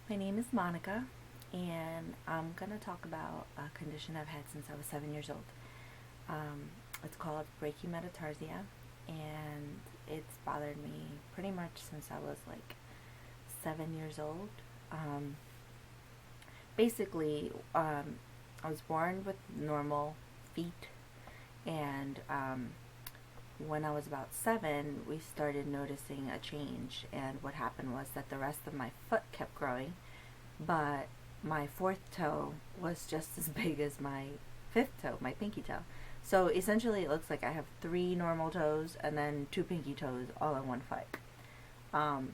My name is Monica, and I'm going to talk about a condition I've had since I was 7 years old. It's called Brachymetatarsia, and it's bothered me pretty much since I was like 7 years old. Um, basically, I was born with normal feet, and when I was about 7, we started noticing a change, and what happened was that the rest of my foot kept growing, but my fourth toe was just as big as my fifth toe, my pinky toe. So essentially, it looks like I have three normal toes and then two pinky toes all in one foot. Um,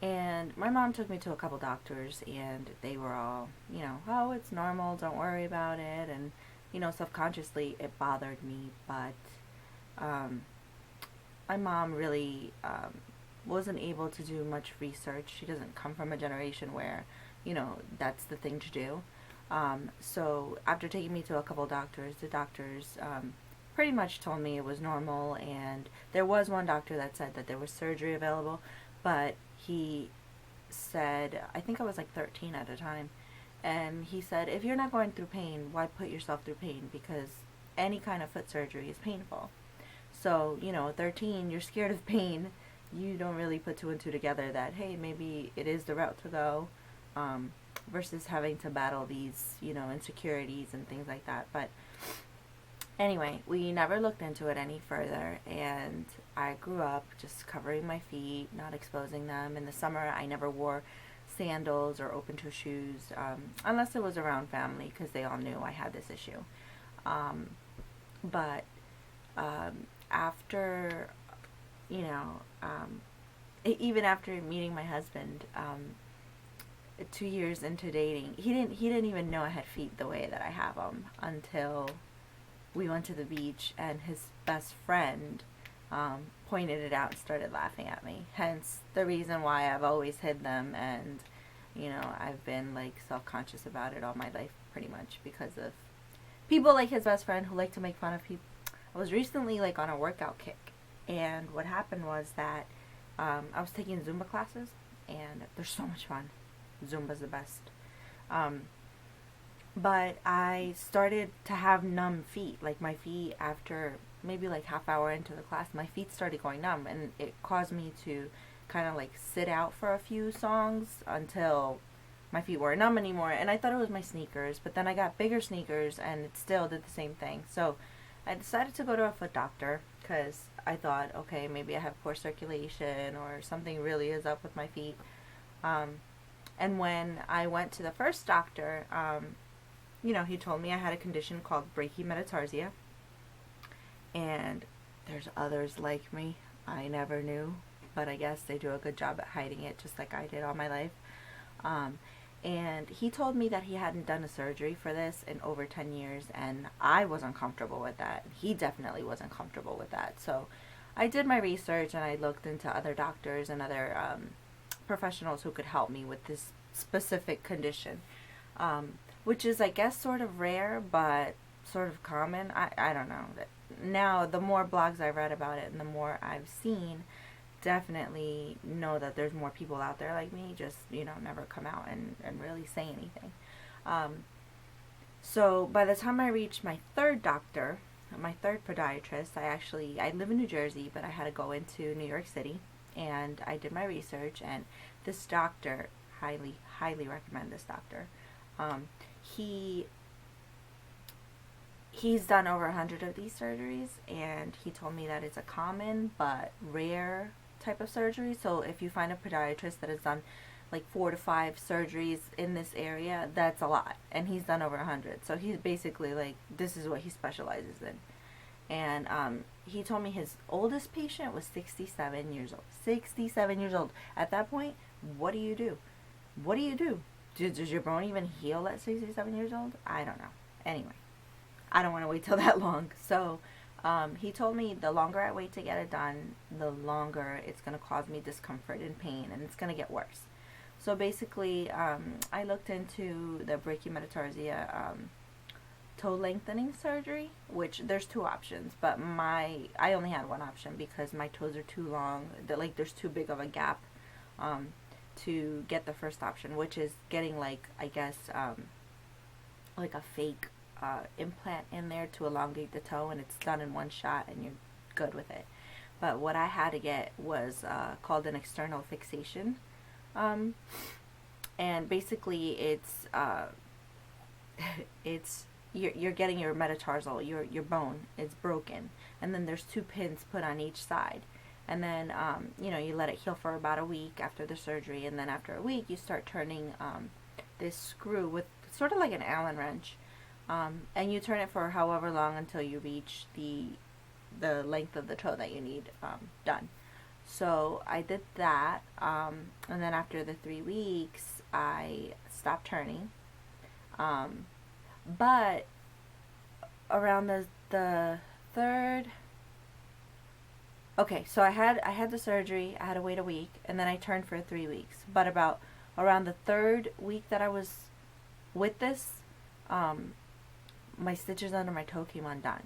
and my mom took me to a couple doctors, and they were all, oh, it's normal, don't worry about it. And, subconsciously it bothered me, but um, my mom really wasn't able to do much research. She doesn't come from a generation where, that's the thing to do. So after taking me to a couple doctors, the doctors pretty much told me it was normal, and there was one doctor that said that there was surgery available, but he said, I think I was like 13 at the time, and he said, if you're not going through pain, why put yourself through pain? Because any kind of foot surgery is painful. So, 13, you're scared of pain. You don't really put two and two together that, hey, maybe it is the route to go, um, versus having to battle these, insecurities and things like that. But anyway, we never looked into it any further, and I grew up just covering my feet, not exposing them. In the summer, I never wore sandals or open toe shoes, unless it was around family, because they all knew I had this issue. Um, but after, you know, um, even after meeting my husband, 2 years into dating, he didn't even know I had feet the way that I have them until we went to the beach, and his best friend pointed it out and started laughing at me. Hence the reason why I've always hid them, and I've been like self-conscious about it all my life, pretty much because of people like his best friend who like to make fun of people. I was recently like on a workout kick, and what happened was that I was taking Zumba classes, and they're so much fun. Zumba's the best. Um, but I started to have numb feet. Like my feet, after maybe like half hour into the class, my feet started going numb, and it caused me to kind of like sit out for a few songs until my feet weren't numb anymore. And I thought it was my sneakers, but then I got bigger sneakers, and it still did the same thing. So I decided to go to a foot doctor because I thought, okay, maybe I have poor circulation or something really is up with my feet. Um, and when I went to the first doctor, he told me I had a condition called brachymetatarsia, and there's others like me. I never knew, but I guess they do a good job at hiding it, just like I did all my life. Um, and he told me that he hadn't done a surgery for this in over 10 years, and I wasn't comfortable with that. He definitely wasn't comfortable with that. So I did my research, and I looked into other doctors and other professionals who could help me with this specific condition, which is, I guess, sort of rare, but sort of common. I don't know. Now, the more blogs I've read about it and the more I've seen, definitely know that there's more people out there like me, just, never come out and really say anything. So by the time I reached my third doctor, my third podiatrist, I live in New Jersey, but I had to go into New York City, and I did my research, and this doctor, highly, highly recommend this doctor. He he's done over 100 of these surgeries, and he told me that it's a common but rare type of surgery. So if you find a podiatrist that has done like 4 to 5 surgeries in this area, that's a lot, and he's done over 100. So he's basically like, this is what he specializes in. And he told me his oldest patient was 67 years old. 67 years old. At that point, what do you do? What do you do? Does your bone even heal at 67 years old? I don't know. Anyway, I don't want to wait till that long. So he told me the longer I wait to get it done, the longer it's going to cause me discomfort and pain, and it's going to get worse. So basically, I looked into the brachymetatarsia toe lengthening surgery, which there's 2 options, but I only had one option because my toes are too long. There's too big of a gap to get the first option, which is getting like, I guess, like a fake implant in there to elongate the toe, and it's done in one shot and you're good with it. But what I had to get was called an external fixation, and basically it's you're getting your metatarsal, your bone is broken, and then there's 2 pins put on each side, and then you know, you let it heal for about a week after the surgery, and then after a week you start turning this screw with sort of like an Allen wrench, and you turn it for however long until you reach the length of the toe that you need done. So I did that, and then after the 3 weeks I stopped turning, but around the third, okay, so I had the surgery, I had to wait a week, and then I turned for 3 weeks, but around the 3rd week that I was with this, my stitches under my toe came undone,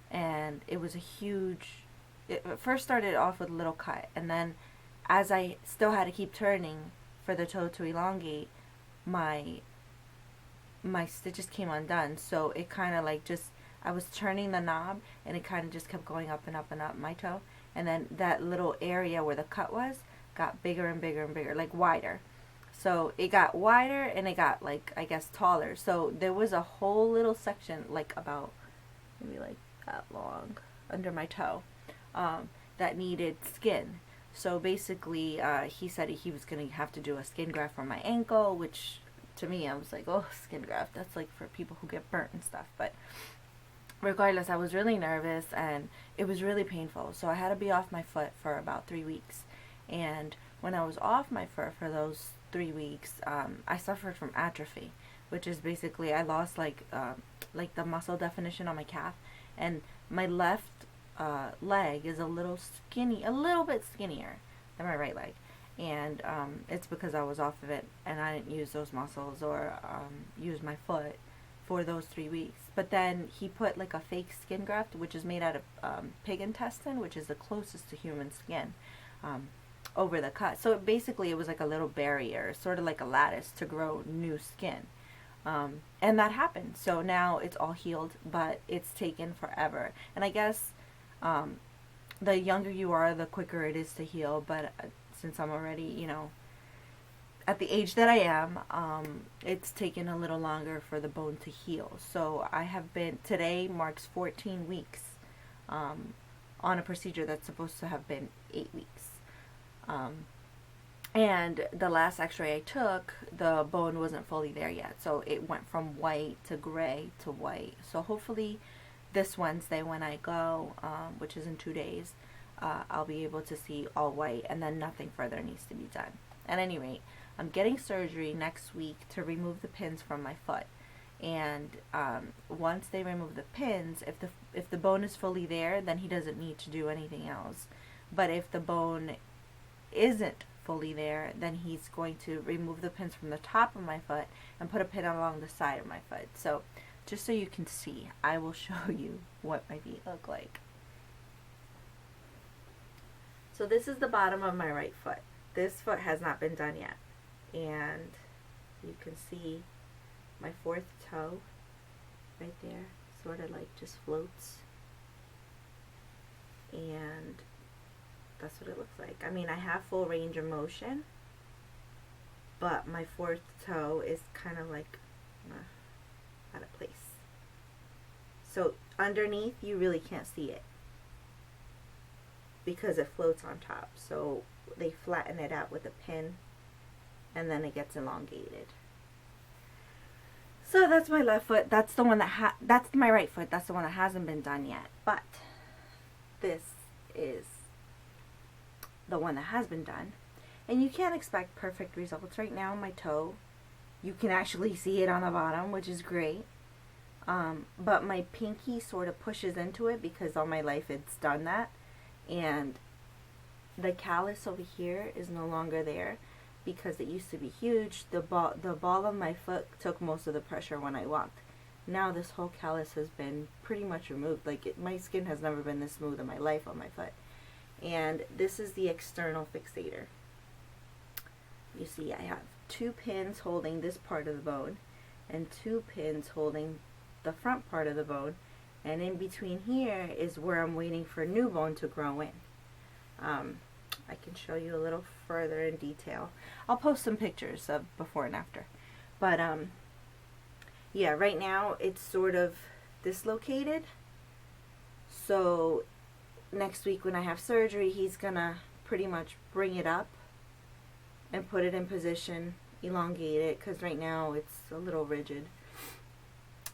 and it was a huge, it first started off with a little cut, and then as I still had to keep turning for the toe to elongate, my stitches came undone, so it kind of like just, I was turning the knob and it kind of just kept going up and up and up my toe, and then that little area where the cut was got bigger and bigger and bigger, like wider. So it got wider and it got, like, I guess taller. So there was a whole little section, like about maybe like that long under my toe, that needed skin. So basically he said he was going to have to do a skin graft for my ankle, which to me, I was like, oh, skin graft, that's like for people who get burnt and stuff. But regardless, I was really nervous and it was really painful. So I had to be off my foot for about 3 weeks. And when I was off my foot for those 3 weeks, I suffered from atrophy, which is basically I lost like the muscle definition on my calf, and my left leg is a little bit skinnier than my right leg. And it's because I was off of it and I didn't use those muscles or use my foot for those 3 weeks. But then he put like a fake skin graft, which is made out of pig intestine, which is the closest to human skin, over the cut. So it was like a little barrier, sort of like a lattice to grow new skin. And that happened. So now it's all healed, but it's taken forever. And I guess the younger you are, the quicker it is to heal. But since I'm already, you know, at the age that I am, it's taken a little longer for the bone to heal. So today marks 14 weeks on a procedure that's supposed to have been 8 weeks. And the last x-ray I took, the bone wasn't fully there yet. So it went from white to gray to white. So hopefully this Wednesday when I go, which is in 2 days, I'll be able to see all white, and then nothing further needs to be done. At any rate, I'm getting surgery next week to remove the pins from my foot. And once they remove the pins, if the bone is fully there, then he doesn't need to do anything else. But if the bone isn't fully there, then he's going to remove the pins from the top of my foot and put a pin along the side of my foot. So just so you can see, I will show you what my feet look like. So this is the bottom of my right foot. This foot has not been done yet. And you can see my 4th toe right there, sort of like just floats. And that's what it looks like. I mean, I have full range of motion, but my 4th toe is kind of like out of place. So underneath, you really can't see it because it floats on top. So they flatten it out with a pin, and then it gets elongated. So that's my left foot. That's the one that's my right foot. That's the one that hasn't been done yet. But this is the one that has been done. And you can't expect perfect results right now. My toe, you can actually see it on the bottom, which is great. But my pinky sort of pushes into it because all my life it's done that. And the callus over here is no longer there because it used to be huge. The ball of my foot took most of the pressure when I walked. Now this whole callus has been pretty much removed. Like my skin has never been this smooth in my life on my foot. And this is the external fixator. you see I have 2 pins holding this part of the bone and 2 pins holding the front part of the bone, and in between here is where I'm waiting for new bone to grow in. I can show you a little further in detail. I'll post some pictures of before and after. But yeah, right now it's sort of dislocated. So next week when I have surgery, he's gonna pretty much bring it up and put it in position, elongate it, because right now it's a little rigid.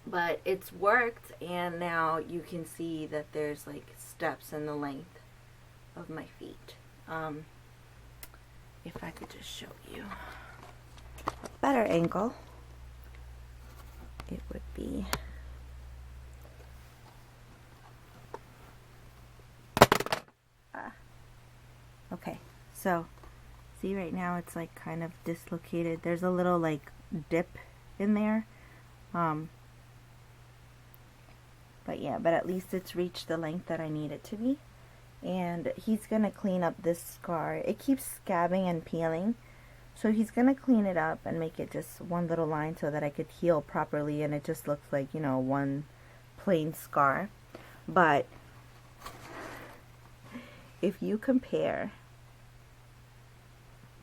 But it's worked, and now you can see that there's like steps in the length of my feet. If I could just show you a better angle, it would be okay. So see, right now it's like kind of dislocated. There's a little like dip in there. But yeah, but at least it's reached the length that I need it to be. And he's gonna clean up this scar. It keeps scabbing and peeling, so he's gonna clean it up and make it just one little line so that I could heal properly, and it just looks like, you know, one plain scar. But if you compare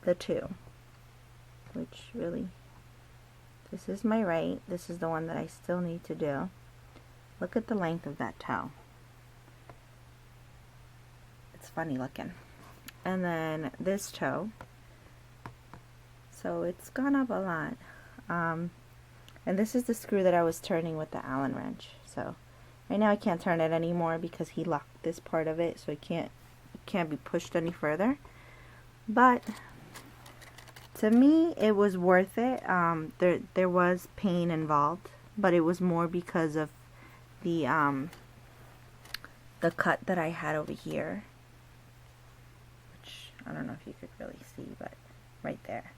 the two, which really, this is my right, this is the one that I still need to do. Look at the length of that toe. It's funny looking. And then this toe, so it's gone up a lot. And this is the screw that I was turning with the Allen wrench. So right now I can't turn it anymore because he locked this part of it, so it can't be pushed any further. But to me, it was worth it. There was pain involved, but it was more because of the cut that I had over here, which I don't know if you could really see, but right there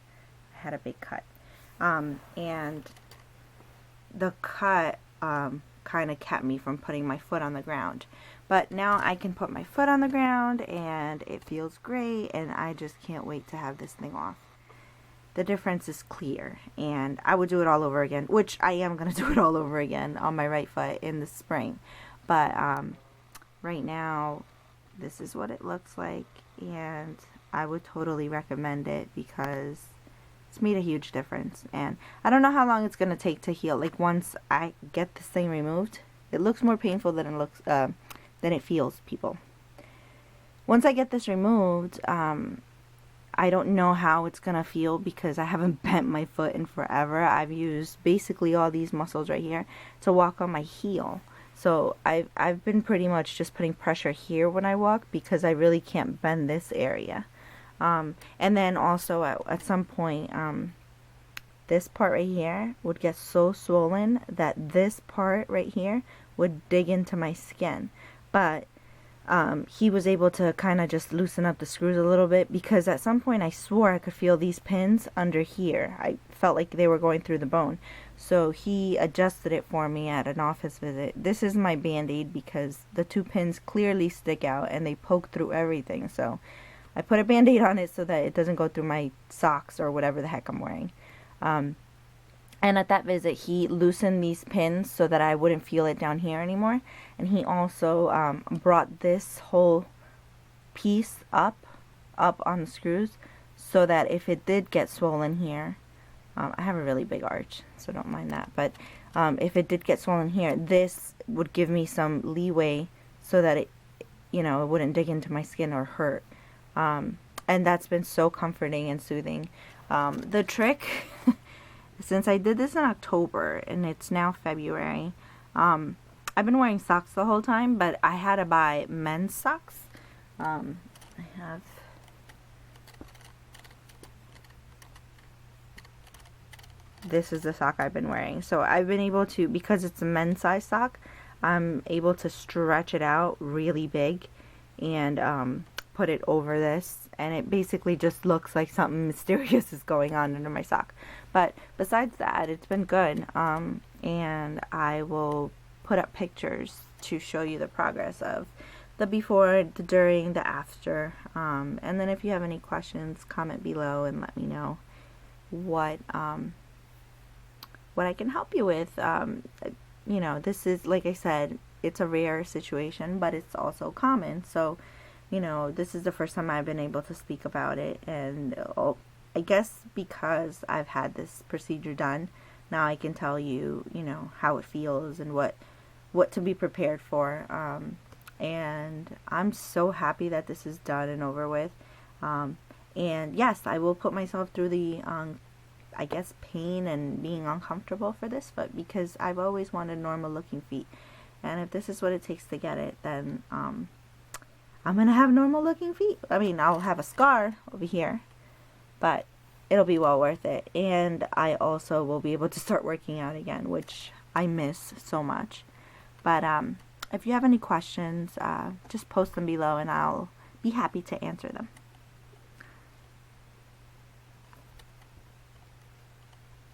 I had a big cut, and the cut kind of kept me from putting my foot on the ground. But now I can put my foot on the ground and it feels great, and I just can't wait to have this thing off. The difference is clear, and I would do it all over again, which I am going to do it all over again on my right foot in the spring. But right now, this is what it looks like, and I would totally recommend it because it's made a huge difference. And I don't know how long it's going to take to heal. Like, once I get this thing removed, it looks more painful than it looks than it feels, people. Once I get this removed, I don't know how it's gonna feel because I haven't bent my foot in forever. I've used basically all these muscles right here to walk on my heel. So I've been pretty much just putting pressure here when I walk because I really can't bend this area. And then also at some point, this part right here would get so swollen that this part right here would dig into my skin. But he was able to kind of just loosen up the screws a little bit, because at some point I swore I could feel these pins under here. I felt like they were going through the bone. So he adjusted it for me at an office visit. This is my band-aid because the 2 pins clearly stick out and they poke through everything. So I put a band-aid on it so that it doesn't go through my socks or whatever the heck I'm wearing. And at that visit, he loosened these pins so that I wouldn't feel it down here anymore. And he also brought this whole piece up on the screws so that if it did get swollen here, I have a really big arch, so don't mind that. But if it did get swollen here, this would give me some leeway so that it, you know, it wouldn't dig into my skin or hurt. And that's been so comforting and soothing. The trick... Since I did this in October and it's now February, I've been wearing socks the whole time, but I had to buy men's socks. I have this is the sock I've been wearing. So I've been able to, because it's a men's size sock, I'm able to stretch it out really big and put it over this, and it basically just looks like something mysterious is going on under my sock. But besides that, it's been good, and I will put up pictures to show you the progress of the before, the during, the after, and then if you have any questions, comment below and let me know. what I can help you with. You know, this is, like I said, it's a rare situation, but it's also common. So, you know, this is the first time I've been able to speak about it, and I guess because I've had this procedure done, now I can tell you, you know, how it feels and what to be prepared for. And I'm so happy that this is done and over with. And yes, I will put myself through the, I guess, pain and being uncomfortable for this, but because I've always wanted normal looking feet. And if this is what it takes to get it, then I'm going to have normal looking feet. I mean, I'll have a scar over here, but it'll be well worth it. And I also will be able to start working out again, which I miss so much. But if you have any questions, just post them below and I'll be happy to answer them.